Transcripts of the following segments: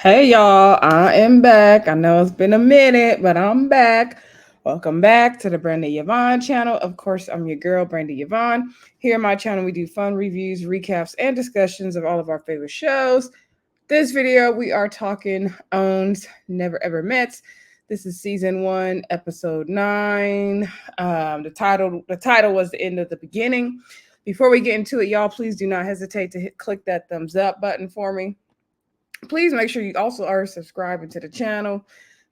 Hey y'all, I am back. I know it's been a minute, but I'm back. Welcome back to the Brenda Yvonne channel. Of course, I'm your girl, Brenda Yvonne. Here on my channel, we do fun reviews, recaps, and discussions of all of our favorite shows. This video, we are talking Owns Never Ever Met. This is season 1, episode 9. The title was The End of the Beginning. Before we get into it, y'all, please do not hesitate to click that thumbs up button for me. Please make sure you also are subscribing to the channel.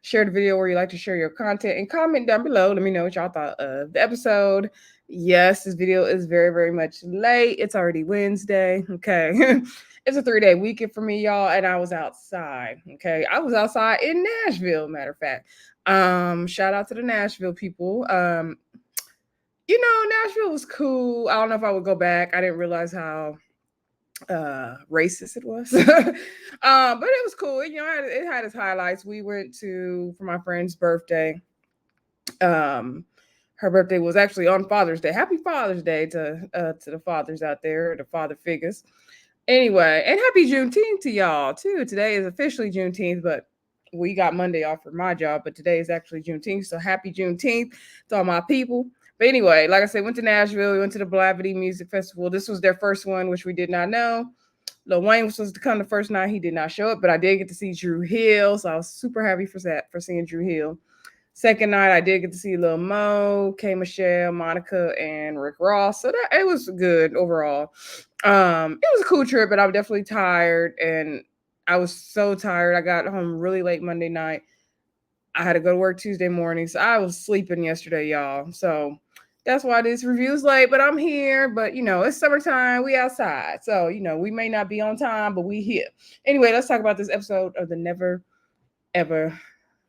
Share the video where you like to share your content and comment down below. Let me know what y'all thought of the episode. Yes, this video is very, very much late. It's already Wednesday. Okay. It's a 3-day weekend for me, y'all. And I was outside. Okay. I was outside in Nashville, matter of fact. Shout out to the Nashville people. Nashville was cool. I don't know if I would go back. I didn't realize how racist it was. But it was cool. It had its highlights. We went for my friend's birthday. Her birthday was actually on Father's Day. Happy Father's Day to the fathers out there, the father figures. Anyway, and happy Juneteenth to y'all too. Today is officially Juneteenth, but we got Monday off for my job, but today is actually Juneteenth. So happy Juneteenth to all my people. But anyway, like I said, went to Nashville. We went to the Blavity Music Festival. This was their first one, which we did not know. Lil Wayne was supposed to come the first night. He did not show up, but I did get to see Drew Hill. So I was super happy for seeing Drew Hill. Second night, I did get to see Lil Mo, K. Michelle, Monica, and Rick Ross. So it was good overall. It was a cool trip, but I'm definitely tired, and I was so tired. I got home really late Monday night. I had to go to work Tuesday morning, so I was sleeping yesterday, y'all. So that's why this review is late, but I'm here. But it's summertime, we outside, so we may not be on time, but we here. Anyway, let's talk about this episode of the Never Ever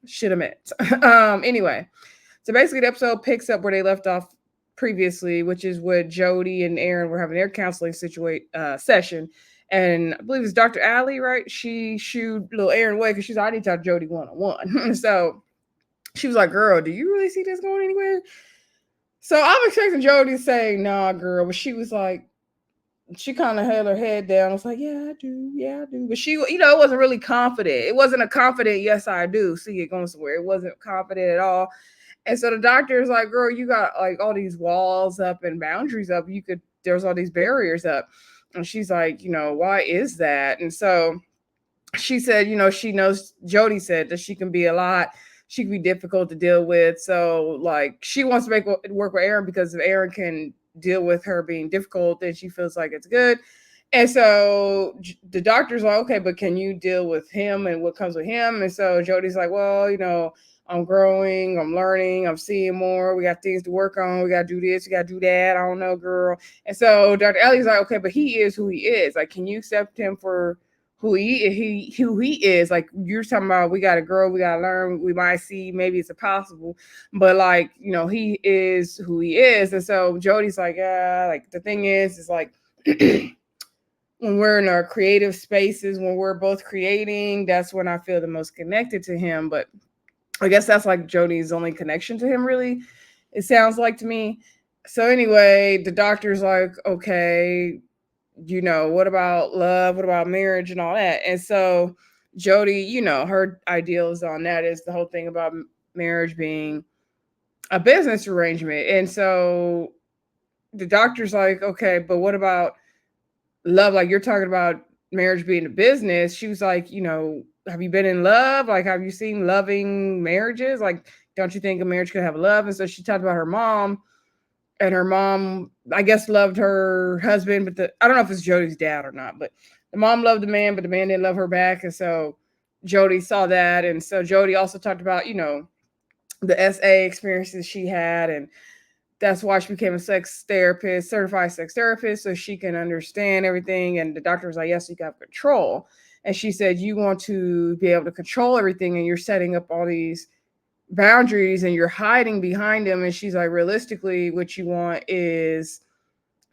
Should Have Met. Anyway, so basically the episode picks up where they left off previously, which is what Jody and Aaron were having their counseling session. And I believe it's Dr. Allie, right? She shooed little Aaron away because she's already talked Jody one-on-one. So she was like, girl, do you really see this going anywhere? So I'm expecting Jody to say, nah, girl. But she was like, she kind of held her head down. I was like, yeah, I do. Yeah, I do. But she, it wasn't really confident. It wasn't a confident, yes, I do. See it going somewhere. It wasn't confident at all. And so the doctor is like, girl, you got like all these walls up and boundaries up. There's all these barriers up. And she's like, why is that? And so she said, she knows, Jody said that she can be she can be difficult to deal with. So like she wants to make it work with Aaron because if Aaron can deal with her being difficult, then she feels like it's good. And so the doctor's like, okay, but can you deal with him and what comes with him? And so Jody's like, well, I'm growing, I'm learning, I'm seeing more. We got things to work on. We got to do this, we got to do that. I don't know, girl. And so Dr. Ellie's like, okay, but he is who he is. Like, can you accept him for who he is? Like, you're talking about we got to grow, we got to learn. We might see maybe it's impossible, but like, he is who he is. And so Jody's like, yeah, like the thing is like, when we're in our creative spaces, when we're both creating, that's when I feel the most connected to him. But I guess that's like Jody's only connection to him, really. It sounds like to me. So anyway, the doctor's like, okay, what about love? What about marriage and all that? And so Jody, her ideals on that is the whole thing about marriage being a business arrangement. And so the doctor's like, okay, but what about love? Like, you're talking about marriage being a business. She was like, have you been in love? Like, have you seen loving marriages? Like, don't you think a marriage could have love? And so she talked about her mom, and her mom, I guess, loved her husband, but I don't know if it's Jody's dad or not, but the mom loved the man, but the man didn't love her back. And so Jody saw that. And so Jody also talked about, the SA experiences she had, and that's why she became a certified sex therapist, so she can understand everything. And the doctor was like, yes, you got control. And she said, you want to be able to control everything, and you're setting up all these boundaries and you're hiding behind them. And she's like, realistically, what you want is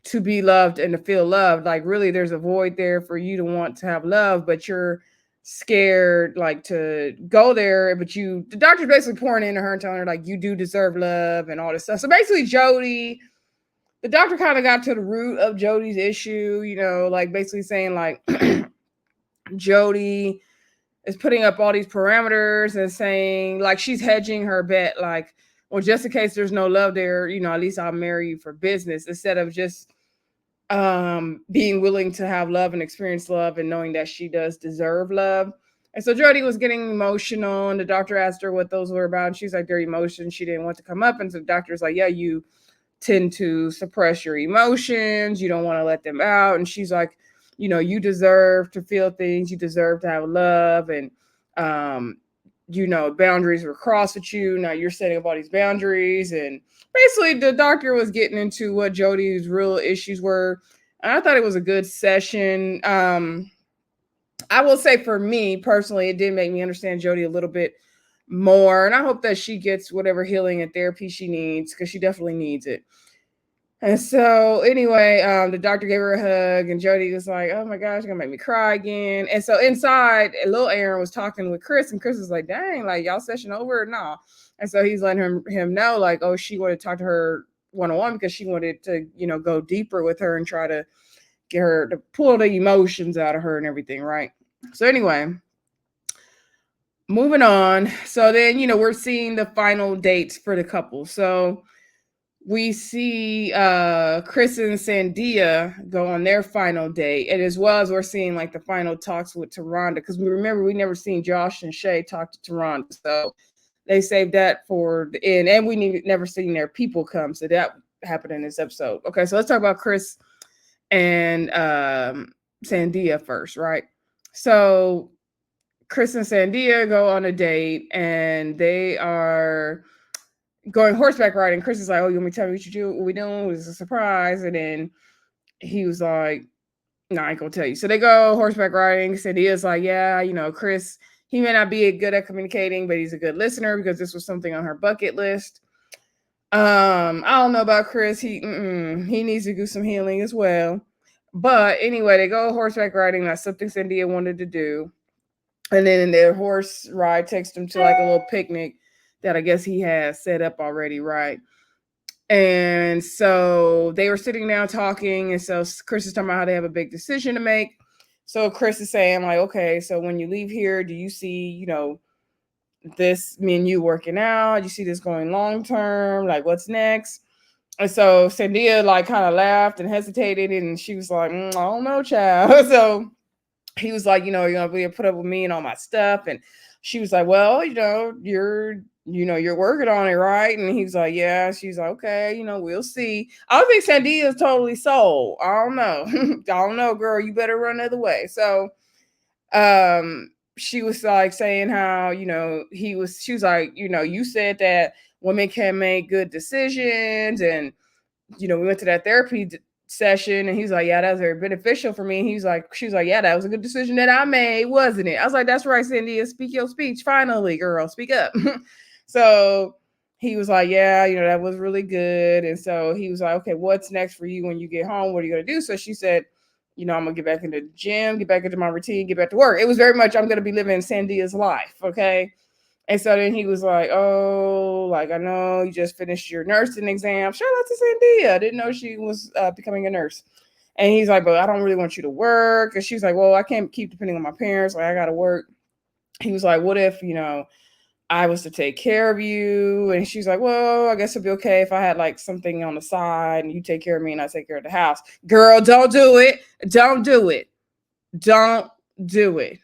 to be loved and to feel loved. Like, really, there's a void there for you to want to have love, but you're scared like to go there. But the doctor's basically pouring into her and telling her like, you do deserve love and all this stuff. So basically the doctor kind of got to the root of Jody's issue, like basically saying like Jody is putting up all these parameters and saying like she's hedging her bet, like, well, just in case there's no love there, at least I'll marry you for business, instead of just being willing to have love and experience love and knowing that she does deserve love. And so Jody was getting emotional, and the doctor asked her what those were about, and she's like, they're emotions. She didn't want to come up, and so the doctor's like, yeah, you tend to suppress your emotions, you don't want to let them out. And she's like, you deserve to feel things, you deserve to have love, and boundaries were crossed with you, now you're setting up all these boundaries. And basically the doctor was getting into what Jody's real issues were. And I thought it was a good session. I will say, for me personally, it did make me understand Jody a little bit more, and I hope that she gets whatever healing and therapy she needs, because she definitely needs it. And so anyway, the doctor gave her a hug, and Jody was like, oh my gosh, you're gonna make me cry again. And so inside, little Aaron was talking with Chris, and Chris was like, dang, like, y'all session over or no? And so he's letting him know, like, oh, she wanted to talk to her one-on-one because she wanted to, go deeper with her and try to get her to pull the emotions out of her and everything, right? So anyway, moving on. So then, we're seeing the final dates for the couple. So we see Chris and Sandia go on their final date, and as well as we're seeing like the final talks with Taronda, because we remember we never seen Josh and Shay talk to Taronda, so they saved that for the end, and we never seen their people come, so that happened in this episode. Okay, so let's talk about Chris and Sandia first, right? So Chris and Sandia go on a date, and they are going horseback riding. Chris is like, oh, you want me to tell me what you do? What we doing? It was a surprise. And then he was like, no, I ain't gonna tell you. So they go horseback riding. Sandia's like, yeah, Chris, he may not be good at communicating, but he's a good listener, because this was something on her bucket list. I don't know about Chris. He needs to do some healing as well. But anyway, they go horseback riding. That's something Sandia wanted to do. And then their horse ride takes them to like a little picnic that I guess he has set up already, right? And so they were sitting down talking, and so Chris is talking about how they have a big decision to make. So Chris is saying, like, okay, so when you leave here, do you see, this, me and you working out? Do you see this going long term? Like, what's next? And so Sandia like kind of laughed and hesitated, and she was like, I don't know, child. So he was like, you're gonna be able to put up with me and all my stuff. And she was like, well, you're working on it, right? And he's like, yeah. She's like, okay, we'll see. I don't think Sandia is totally sold. I don't know. I don't know, girl. You better run the other way. So she was like saying how, she was like, you said that women can make good decisions. And, we went to that therapy session, and he's like, yeah, that was very beneficial for me. And she was like, yeah, that was a good decision that I made, wasn't it? I was like, that's right, Sandia, speak your speech. Finally, girl, speak up. So he was like, yeah, that was really good. And so he was like, okay, what's next for you when you get home? What are you going to do? So she said, I'm going to get back into the gym, get back into my routine, get back to work. It was very much, I'm going to be living Sandia's life. Okay. And so then he was like, oh, like, I know you just finished your nursing exam. Shout out to Sandia. I didn't know she was becoming a nurse. And he's like, but I don't really want you to work. And she's like, well, I can't keep depending on my parents. Like, I got to work. He was like, what if, I was to take care of you? And she's like, well, I guess it'd be okay if I had like something on the side and you take care of me and I take care of the house. Girl, don't do it. Don't do it. Don't do it.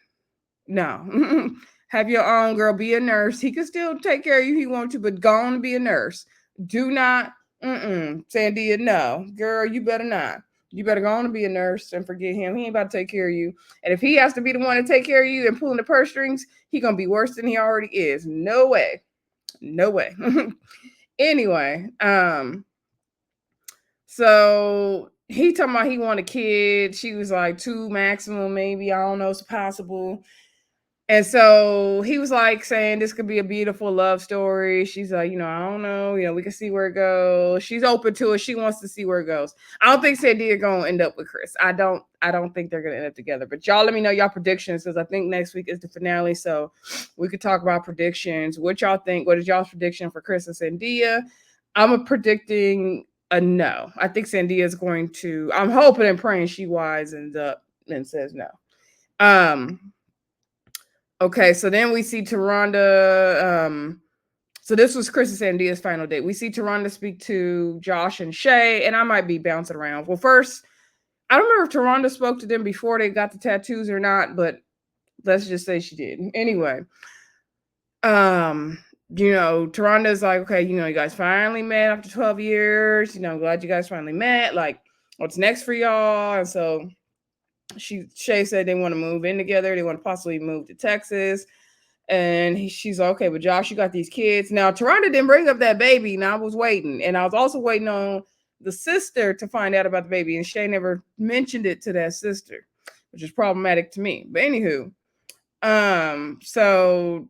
No. Have your own, girl. Be a nurse. He can still take care of you if he wants to, but go on and be a nurse. Do not, Sandia, no. Girl, you better not. You better go on and be a nurse and forget him. He ain't about to take care of you. And if he has to be the one to take care of you and pulling the purse strings, he gonna be worse than he already is. No way. No way. Anyway, so he talking about he want a kid. She was like 2 maximum, maybe. I don't know, it's possible. And so he was like saying this could be a beautiful love story. She's like, I don't know, we can see where it goes. She's open to it. She wants to see where it goes. I don't think Sandia gonna end up with Chris. I don't think they're gonna end up together. But y'all let me know y'all predictions, because I think next week is the finale. So we could talk about predictions. What y'all think? What is y'all's prediction for Chris and Sandia? I'm predicting a no. I think Sandia is going to, I'm hoping and praying she wisens up and says no. Okay, so then we see Taronda. So this was Chris and Sandia's final date. We see Taronda speak to Josh and Shay, and I might be bouncing around. Well, first, I don't remember if Taronda spoke to them before they got the tattoos or not, but let's just say she did. Anyway, um, Taronda's like, okay, you guys finally met after 12 years. I'm glad you guys finally met. Like, what's next for y'all? And so Shay said they want to move in together. They want to possibly move to Texas. And she's like, okay, but Josh, you got these kids. Now, Taronda didn't bring up that baby, and I was waiting. And I was also waiting on the sister to find out about the baby. And Shay never mentioned it to that sister, which is problematic to me. But anywho, so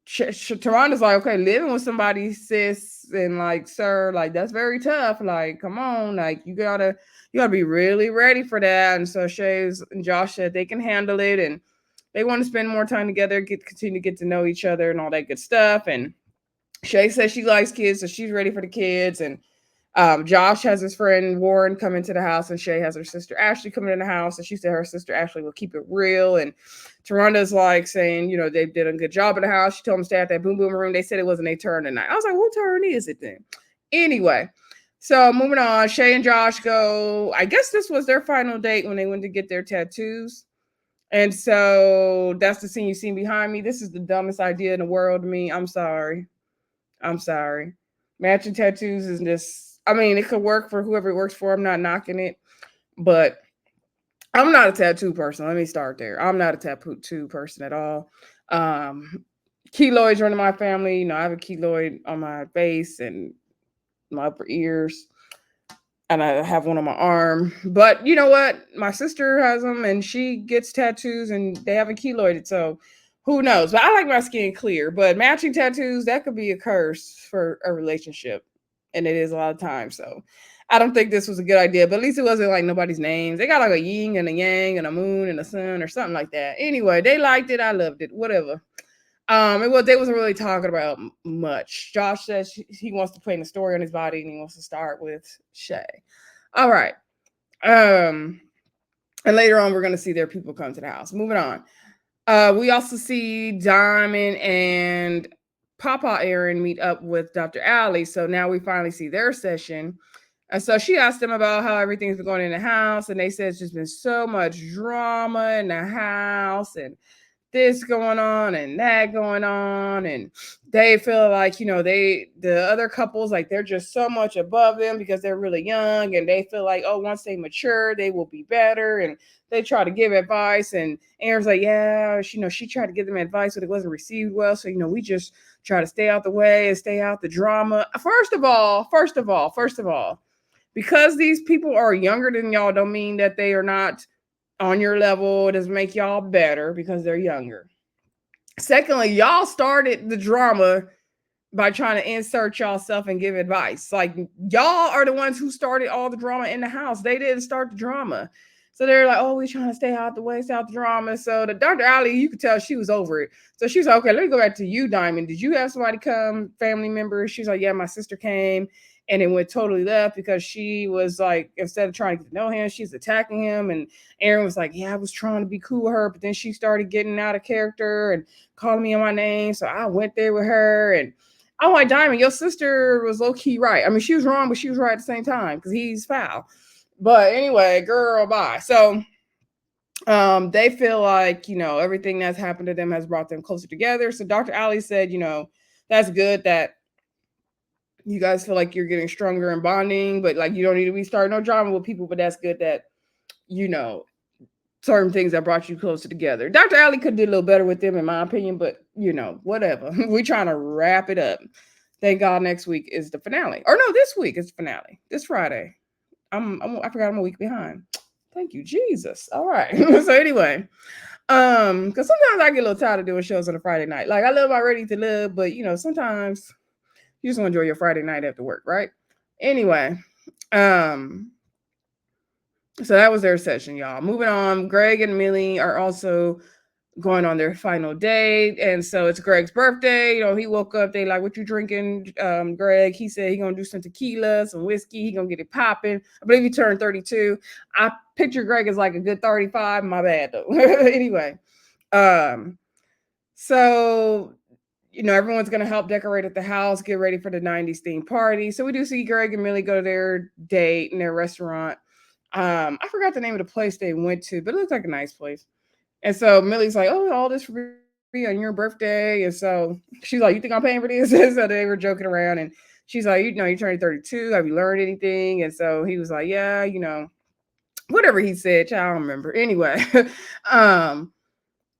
Taronda's like, okay, living with somebody, sis, and like, sir, like that's very tough. Like, come on, like you gotta be really ready for that. And so Shay's and Josh said they can handle it, and they want to spend more time together, continue to get to know each other, and all that good stuff. And Shay says she likes kids, so she's ready for the kids. And Josh has his friend Warren come into the house, and Shay has her sister Ashley coming in the house, and she said her sister Ashley will keep it real. And Taronda's like saying, they did a good job in the house. She told them to stay at that boom boom room. They said it wasn't their turn tonight. I was like, what turn is it then? Anyway, so moving on, Shay and Josh go. I guess this was their final date when they went to get their tattoos. And so that's the scene you see behind me. This is the dumbest idea in the world to me. I'm sorry. Matching tattoos is just, it could work for whoever it works for. I'm not knocking it, but I'm not a tattoo person. Let me start there. I'm not a tattoo person at all. Keloids run in my family. I have a keloid on my face and my upper ears, and I have one on my arm. But you know what? My sister has them, and she gets tattoos, and they haven't keloided. So who knows? But I like my skin clear. But matching tattoos, that could be a curse for a relationship, and it is a lot of times. So I don't think this was a good idea. But at least it wasn't like nobody's names. They got like a yin and a yang and a moon and a sun or something like that. Anyway, they liked it. I loved it. Whatever. They wasn't really talking about much. Josh says he wants to paint a story on his body, and he wants to start with Shay. All right. And later on, we're gonna see their people come to the house. Moving on. We also see Dymond and Papa Aaron meet up with Dr. Allie. So now we finally see their session. And so she asked them about how everything's been going in the house, and they said it's just been so much drama in the house, and this going on and that going on, and they feel like the other couples, like they're just so much above them because they're really young, and they feel like, oh, once they mature they will be better, and they try to give advice. And Aaron's like, yeah, she tried to give them advice, but it wasn't received well, so we just try to stay out the way and stay out the drama. First of all, because these people are younger than y'all don't mean that they are not on your level. It doesn't make y'all better because they're younger. Secondly, y'all started the drama by trying to insert y'allself and give advice. Like, y'all are the ones who started all the drama in the house. They didn't start the drama. So they're like, oh, we're trying to stay out the way, stay out the drama. So the Dr. Allie, you could tell she was over it. So she's like, okay, let me go back to you, Dymond. Did you have somebody come, family member? She's like, yeah, my sister came. And it went totally left because she was like, instead of trying to get to know him, she's attacking him. And Aaron was like, yeah, I was trying to be cool with her, but then she started getting out of character and calling me on my name. So I went there with her. And I'm like, Dymond, your sister was low-key right. She was wrong, but she was right at the same time because he's foul. But anyway, girl, bye. So they feel like, everything that's happened to them has brought them closer together. So Dr. Allie said, that's good that you guys feel like you're getting stronger and bonding, but like you don't need to be starting no drama with people. But that's good that certain things that brought you closer together. Dr. Allie could do a little better with them, in my opinion, but whatever. We're trying to wrap it up. Thank God next week is the finale. Or no, this week is the finale. This Friday. I forgot I'm a week behind. Thank you, Jesus. All right. So anyway, because sometimes I get a little tired of doing shows on a Friday night. Like, I love my Ready to Live, but sometimes you just want to enjoy your Friday night after work, right? Anyway, so that was their session, y'all. Moving on, Greg and Millie are also going on their final date. And so it's Greg's birthday. He woke up, they like, what you drinking, Greg? He said he gonna do some tequila, some whiskey. He gonna get it popping. I believe he turned 32. I picture Greg as like a good 35. My bad, though. Anyway, So, everyone's going to help decorate at the house, get ready for the 90s theme party. So we do see Greg and Millie go to their date in their restaurant. I forgot the name of the place they went to, but it looks like a nice place. And so Millie's like, "Oh, all this for me on your birthday." And so she's like, "You think I'm paying for this?" And so they were joking around. And she's like, "You're turning 32. Have you learned anything?" And so he was like, "Yeah, whatever he said. I don't remember." Anyway, um,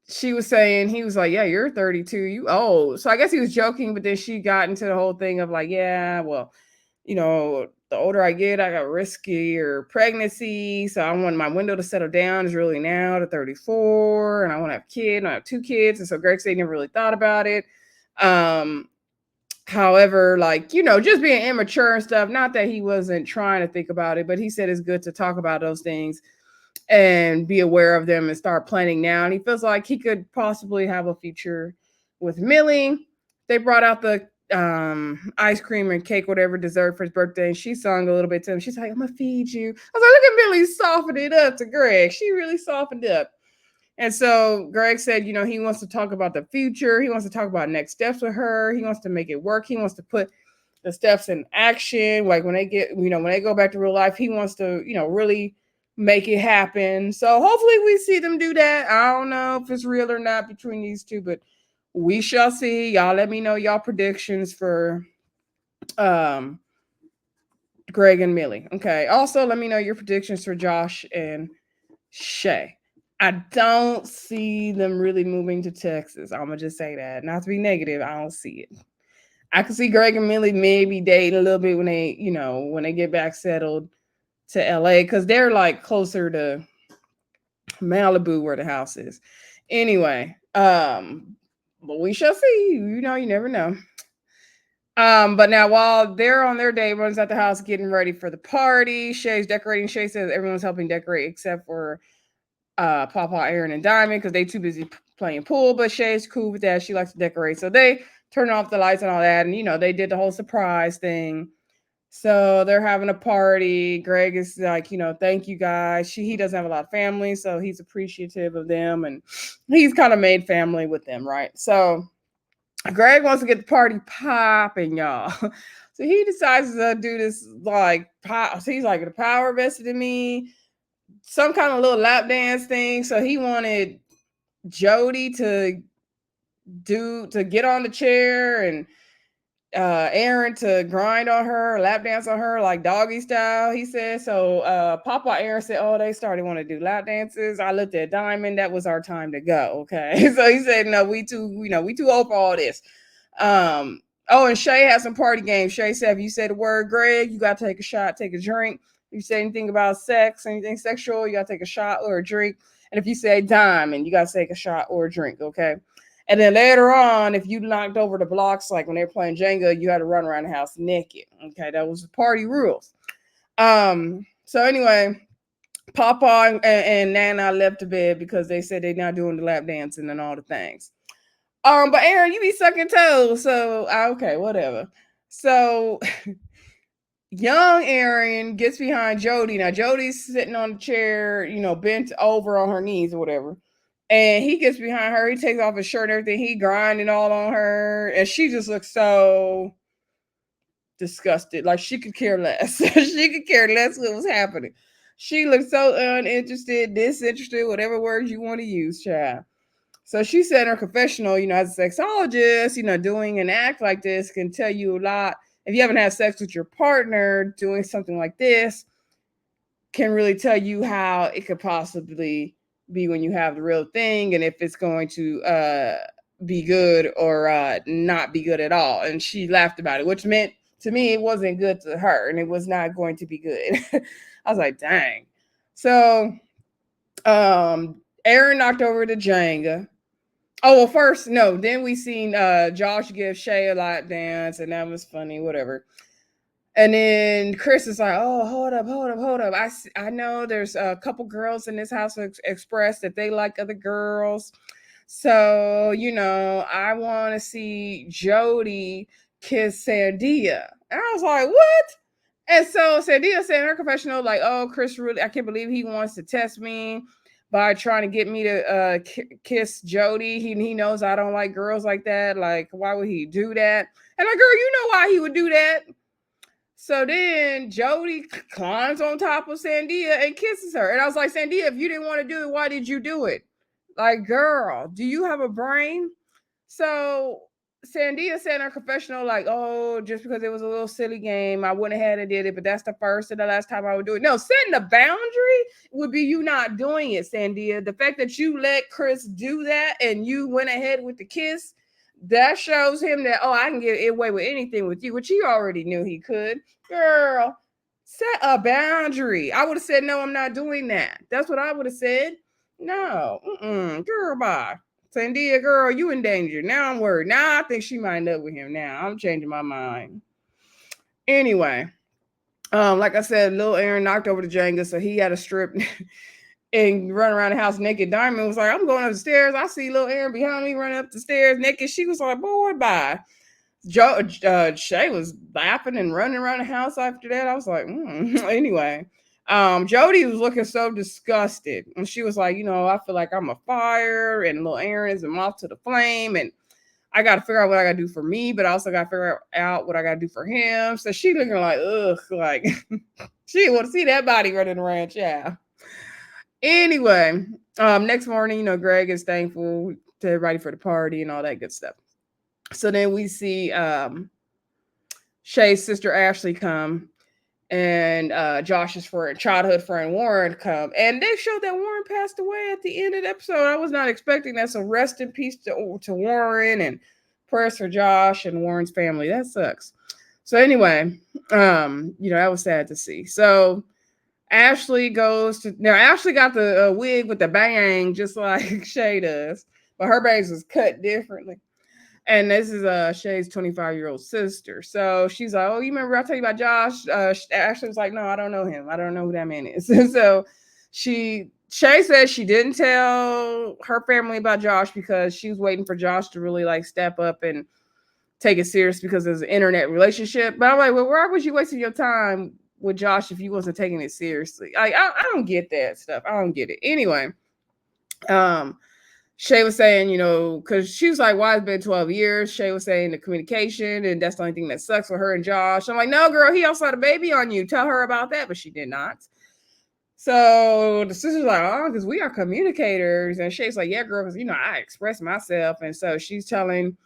she was saying, he was like, "Yeah, you're 32. You old." So I guess he was joking, but then she got into the whole thing of like, "Yeah, well, the older I get, I got riskier pregnancy. So I want my window to settle down is really now to 34. And I want to have a kid. And I have two kids." And so Greg said he never really thought about it. Um, However, like, just being immature and stuff, not that he wasn't trying to think about it, but he said it's good to talk about those things and be aware of them and start planning now. And he feels like he could possibly have a future with Millie. They brought out the ice cream and cake, whatever dessert for his birthday. And she sung a little bit to him. She's like, "I'm gonna feed you." I was like, "Look at Millie softening it up to Greg. She really softened up." And so Greg said, he wants to talk about the future. He wants to talk about next steps with her. He wants to make it work. He wants to put the steps in action. Like when they get, when they go back to real life, he wants to, really make it happen. So hopefully we see them do that. I don't know if it's real or not between these two, but we shall see. Y'all let me know y'all predictions for um Greg and Millie. Okay. Also, let me know your predictions for Josh and Shay. I don't see them really moving to Texas. I'm gonna just say that. Not to be negative, I don't see it. I can see Greg and Millie maybe dating a little bit when they get back settled to LA, because they're like closer to Malibu where the house is. Anyway, but we shall see. You never know. But now while they're on their day, everyone's at the house getting ready for the party. Shay's decorating. Shay says everyone's helping decorate except for Papa, Aaron, and Dymond, because they too busy playing pool. But Shay's cool with that. She likes to decorate. So they turn off the lights and all that. And, they did the whole surprise thing. So they're having a party. Greg is like, "Thank you guys." He doesn't have a lot of family, so he's appreciative of them. And he's kind of made family with them, right? So Greg wants to get the party popping, y'all. So he decides to do this like he's like, "The power vested in me," some kind of little lap dance thing. So he wanted Jody to get on the chair, and Aaron to grind on her, lap dance on her like doggy style, he said. So Papa Aaron said, "Oh, they started want to do lap dances." I looked at Dymond. That was our time to go. Okay. So he said, "No, we too old for all this." Oh, and Shay has some party games. Shay said, "If you say the word Greg, you got to take a shot, take a drink. If you say anything about sex, anything sexual, you got to take a shot or a drink. And if you say Dymond, you got to take a shot or a drink." Okay. And then later on, if you knocked over the blocks, like when they were playing Jenga, you had to run around the house naked. Okay, that was the party rules. So anyway, Papa and Nana left the bed because they said they're not doing the lap dancing and all the things. But Aaron, you be sucking toes, so okay, whatever. So young Aaron gets behind Jody. Now Jody's sitting on the chair, bent over on her knees or whatever. And he gets behind her. He takes off his shirt and everything. He grinding all on her. And she just looks so disgusted. Like she could care less. She could care less what was happening. She looked so uninterested, disinterested, whatever words you want to use, child. So she said in her confessional, as a sexologist, doing an act like this can tell you a lot. If you haven't had sex with your partner, doing something like this can really tell you how it could possibly be when you have the real thing, and if it's going to be good or not be good at all. And she laughed about it, which meant to me it wasn't good to her, and it was not going to be good. I was like, dang. So Aaron knocked over the Jenga. Oh, well, first, no, then we seen Josh give Shay a lap dance, and that was funny, whatever. And then Chris is like, "Oh, hold up. I know there's a couple girls in this house who expressed that they like other girls. So, I want to see Jody kiss Sandia." And I was like, "What?" And so Sandia said in her confessional, like, "Oh, Chris really, I can't believe he wants to test me. by trying to get me to kiss Jody. He knows I don't like girls like that. Like, why would he do that? And like, girl, you know why he would do that. So then Jody climbs on top of Sandia and kisses her. And I was like, Sandia, if you didn't want to do it, why did you do it? Like, girl, do you have a brain? So Sandia said in her confessional, like, oh, just because it was a little silly game, I went ahead and did it, but that's the first and the last time I would do it. No, setting a boundary would be you not doing it, Sandia. The fact that you let Chris do that and you went ahead with the kiss, that shows him that, oh, I can get away with anything with you, which he already knew he could. Girl, set a boundary. I would have said, no, I'm not doing that. That's what I would have said. No, girl, bye. Sandia, girl, you in danger. Now I'm worried. Now I think she might end up with him. Now I'm changing my mind. Anyway, like I said, little Aaron knocked over the Jenga, so he had to strip and run around the house naked. Dymond was like, I'm going up the stairs. I see little Aaron behind me running up the stairs naked. She was like, boy, bye. Shay was laughing and running around the house after that. I was like, Anyway, Jody was looking so disgusted, and she was like, I feel like I'm a fire, and little Aaron is a moth to the flame, and I got to figure out what I got to do for me, but I also got to figure out what I got to do for him. So she looking like, ugh, like she didn't want to see that body running around, yeah. Anyway, next morning, Greg is thankful to everybody for the party and all that good stuff. So then we see Shay's sister Ashley come, and Josh's childhood friend Warren come, and they showed that Warren passed away at the end of the episode. I was not expecting that. So rest in peace to Warren, and prayers for Josh and Warren's family. That sucks. So anyway, that was sad to see. So Ashley got the wig with the bang just like Shay does, but her bangs was cut differently. And this is Shay's 25-year-old sister. So she's like, oh, you remember I told you about Josh? Ashley was like, no, I don't know him. I don't know who that man is. So Shay says she didn't tell her family about Josh because she was waiting for Josh to really like step up and take it serious because there's an internet relationship. But I'm like, well, why was you wasting your time with Josh if you wasn't taking it seriously? Like, I don't get that stuff. I don't get it. Anyway, Shay was saying, because she was like, why it's been 12 years? Shay was saying the communication, and that's the only thing that sucks for her and Josh. I'm like, no, girl, he also had a baby on you. Tell her about that, but she did not. So the sister's like, oh, because we are communicators. And Shay's like, yeah, girl, because, I express myself. And so she's telling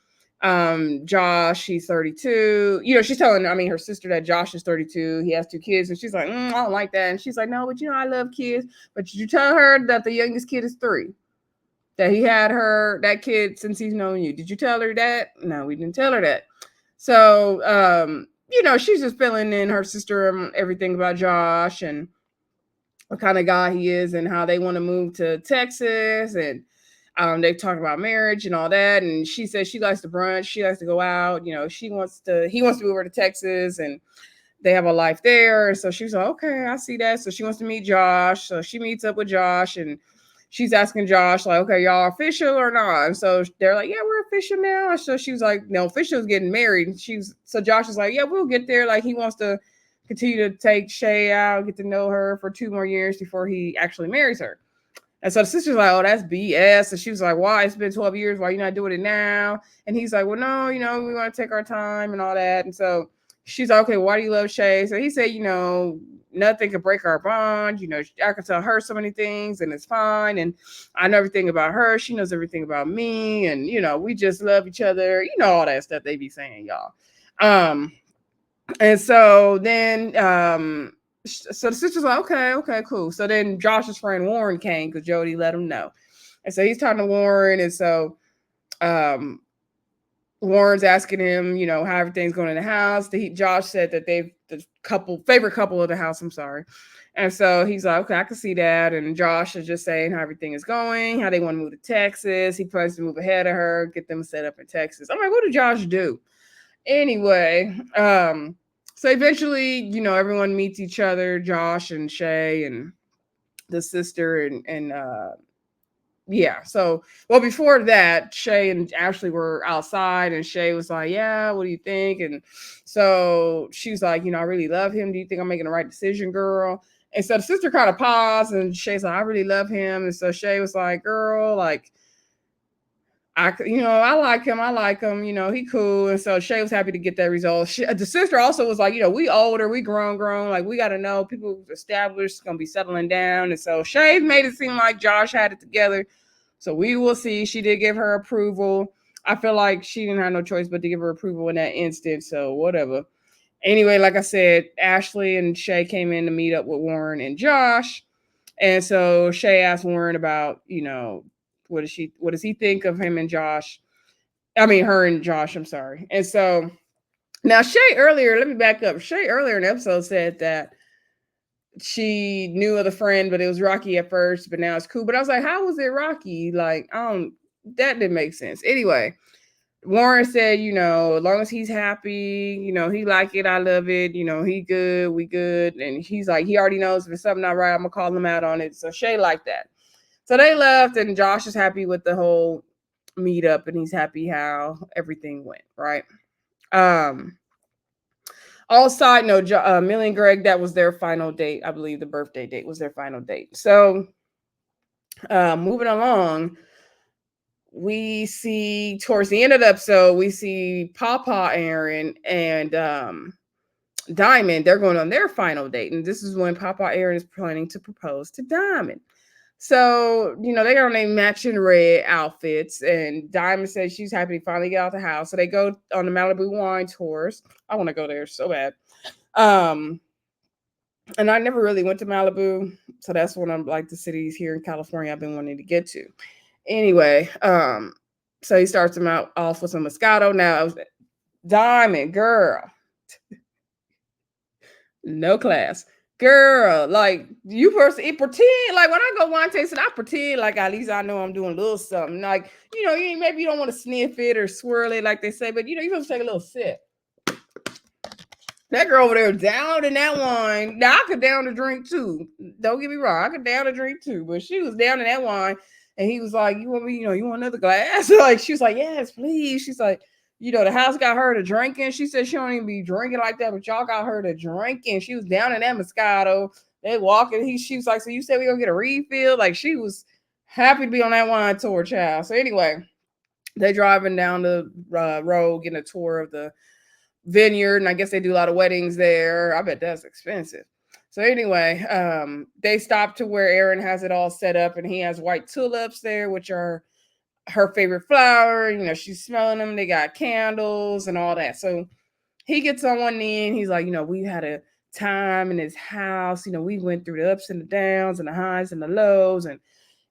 Josh, he's 32. She's telling, her sister that Josh is 32. He has 2 kids. And she's like, I don't like that. And she's like, no, but I love kids. But you tell her that the youngest kid is 3. That he had that kid since he's known you. Did you tell her that? No, we didn't tell her that. So, she's just filling in her sister everything about Josh and what kind of guy he is and how they want to move to Texas. And they talk about marriage and all that. And she says she likes to brunch. She likes to go out. He wants to move over to Texas and they have a life there. So she's like, okay, I see that. So she wants to meet Josh. So she meets up with Josh and she's asking Josh, like, okay, y'all official or not? And so they're like, yeah, we're official now. So she was like, no, official is getting married. So Josh is like, yeah, we'll get there. Like, he wants to continue to take Shay out, get to know her for 2 more years before he actually marries her. And so the sister's like, oh, that's BS. And she was like, why? It's been 12 years. Why are you not doing it now? And he's like, well, no, we want to take our time and all that. And so she's like, okay, why do you love Shay? So he said, nothing could break our bond. I can tell her so many things and it's fine. And I know everything about her. She knows everything about me. And, we just love each other. All that stuff they be saying, y'all. And so then, so the sister's like, okay, cool. So then Josh's friend Warren came because Jody let him know. And so he's talking to Warren. And so, Warren's asking him, how everything's going in the house. Josh said that they've the favorite couple of the house. I'm sorry. And so he's like, okay, I can see that. And Josh is just saying how everything is going, how they want to move to Texas. He plans to move ahead of her, get them set up in Texas. I'm like, what did Josh do? Anyway, so eventually, everyone meets each other, Josh and Shay and the sister and yeah. So, well, before that, Shay and Ashley were outside and Shay was like, yeah, what do you think? And so she was like, I really love him. Do you think I'm making the right decision, girl? And so the sister kind of paused, and Shay's like, I really love him. And so Shay was like, girl, like, I like him. I like him. He cool. And so Shay was happy to get that result. The sister also was like, we older, we grown. Like, we got to know people established, going to be settling down. And so Shay made it seem like Josh had it together. So we will see. She did give her approval. I feel like she didn't have no choice but to give her approval in that instant. So whatever. Anyway, like I said, Ashley and Shay came in to meet up with Warren and Josh. And so Shay asked Warren about, what does he think of him and Josh? I mean, her and Josh, I'm sorry. And so now Shay earlier, let me back up. Shay earlier in the episode said that she knew of the friend, but it was rocky at first, but now it's cool. But I was like, how was it rocky? Like, that didn't make sense. Anyway, Warren said, as long as he's happy, he like it, I love it, he good, we good. And he's like, he already knows if it's something not right, I'm gonna call him out on it. So Shay liked that. So they left, and Josh is happy with the whole meetup, and he's happy how everything went, right? All side note, Millie and Greg, that was their final date. I believe the birthday date was their final date. So moving along, we see towards the end of the episode, we see Papa Aaron and Dymond. They're going on their final date. And this is when Papa Aaron is planning to propose to Dymond. So, they got on their matching red outfits, and Dymond says she's happy to finally get out the house. So they go on the Malibu wine tours. I want to go there so bad. And I never really went to Malibu. So that's one of like the cities here in California I've been wanting to get to. Anyway, so he starts them off with some Moscato. Now, Dymond, girl, no class. Girl, like, you pretend, like, when I go wine tasting, I pretend like at least I know I'm doing a little something. Like, maybe you don't want to sniff it or swirl it like they say, but, you're supposed to take a little sip. That girl over there down in that wine. Now, I could down a drink, too. Don't get me wrong. I could down a drink, too. But she was down in that wine, and he was like, you want me, you want another glass? Like, she was like, yes, please. She's like, the house got her to drinking. She said she don't even be drinking like that, but y'all got her to drinking. She was down in that Moscato. They walking. She was like, so you said we gonna get a refill? Like, she was happy to be on that wine tour, child. So anyway, they driving down the road, getting a tour of the vineyard, and I guess they do a lot of weddings there. I bet that's expensive. So anyway, they stop to where Aaron has it all set up, and he has white tulips there, which are her favorite flower. She's smelling them. They got candles and all that. So he gets on one knee, and he's like, we had a time in his house. We went through the ups and the downs and the highs and the lows, and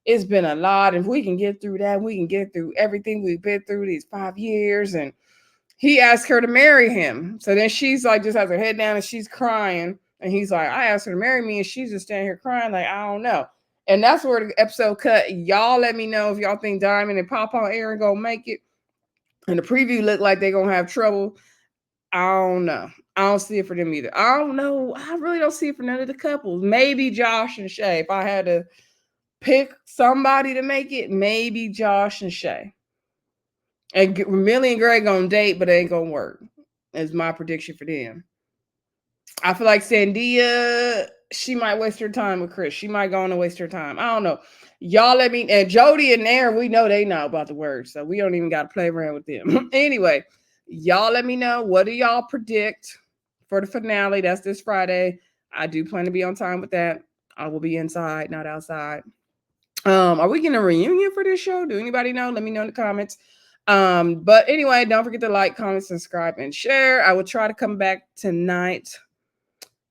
it's been a lot. And if we can get through that, we can get through everything we've been through these 5 years. And he asked her to marry him. So then she's like, just has her head down and she's crying. And he's like, I asked her to marry me, and she's just standing here crying like, I don't know. And that's where the episode cut. Y'all let me know if y'all think Dymond and Papa Aaron gonna make it. And the preview looked like they're gonna have trouble. I don't know. I don't see it for them either. I don't know. I really don't see it for none of the couples. Maybe Josh and Shay. If I had to pick somebody to make it, maybe Josh and Shay. And Millie and Greg gonna date, but it ain't gonna work. Is my prediction for them. I feel like Sandia, she might waste her time with Chris. She might go on and waste her time. I don't know. Y'all let me, and Jody and Aaron, we know they know about the words, so we don't even got to play around with them. Anyway, y'all let me know. What do y'all predict for the finale? That's this Friday. I do plan to be on time with that. I will be inside, not outside. Are we getting a reunion for this show? Do anybody know? Let me know in the comments. But anyway, don't forget to like, comment, subscribe, and share. I will try to come back tonight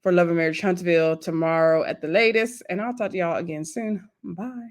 for Love and Marriage Huntsville tomorrow at the latest. And I'll talk to y'all again soon. Bye.